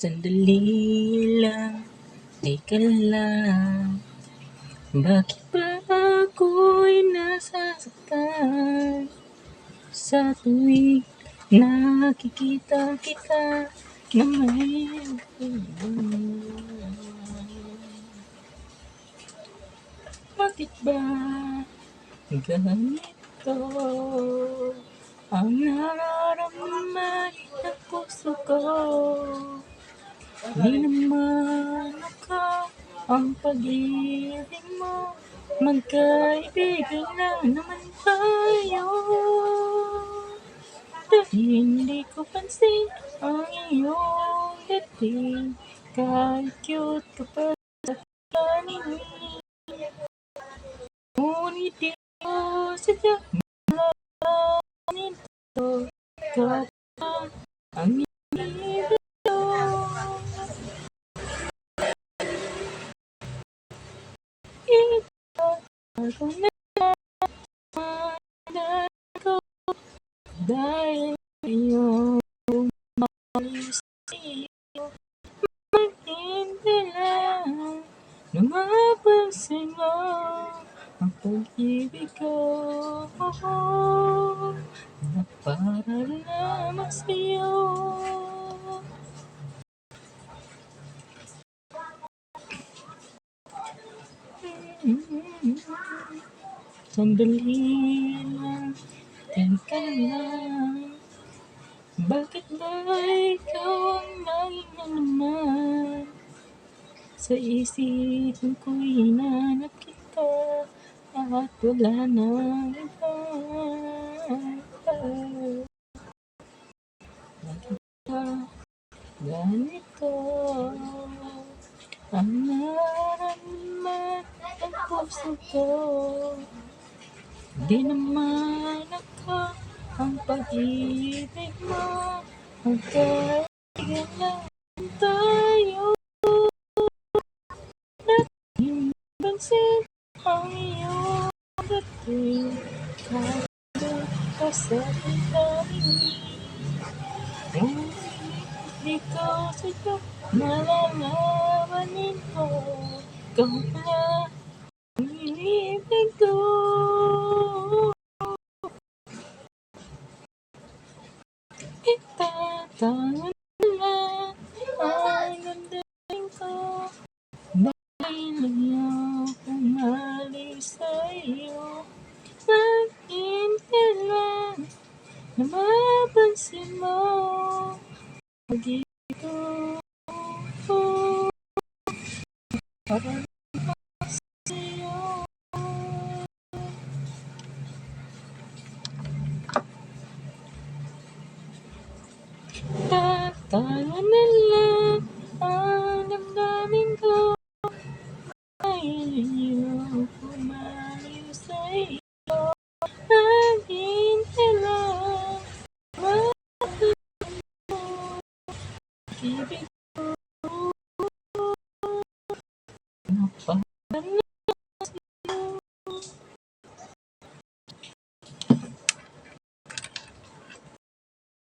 Sandali lang, teka lang, bakit ba ako'y nasasaktan sa tuwing nakikita kita na may bakit ba ganito ang nararamdaman ng puso ko? Di naman ako ang pag-ibig mo, magkaibigan lang naman tayo. Dahil hindi ko pansin ang iyong dating, kahit cute ka pa sa paningin. Ngunit di ko sadyang malaman ito, ikaw pa ang ibig ko. Ikaw ako na ko dahil iyong malis iyo. Hindi lang na mapansin mo ang pag-ibig ko na para lamang sa'yo. Sandali lang, teka lang, bakit ba ikaw ang laging naman sa isipan ko'y hinanap kita at wala nang iba. Bakit ba ganito ang nararamdaman ng puso ko? Di naman ako ang pag-ibig mo, magkaibigan lang tayo. Hindi pansin ang iyong dating, kahit ka sa paningin. Di ko sadyang malalaman ko, ikaw pala ang inibig ko. Itatangan na ang damdamin ko, dahil ayaw kong malis sa'yo. Maghintay lang na mapansin mo pag-ibig ko para sa'yo. Tatangan na lang ang damdamin ko, dahil ayaw kong malis sa'yo. Maghintay lang mapansin mo pag-ibig ko na para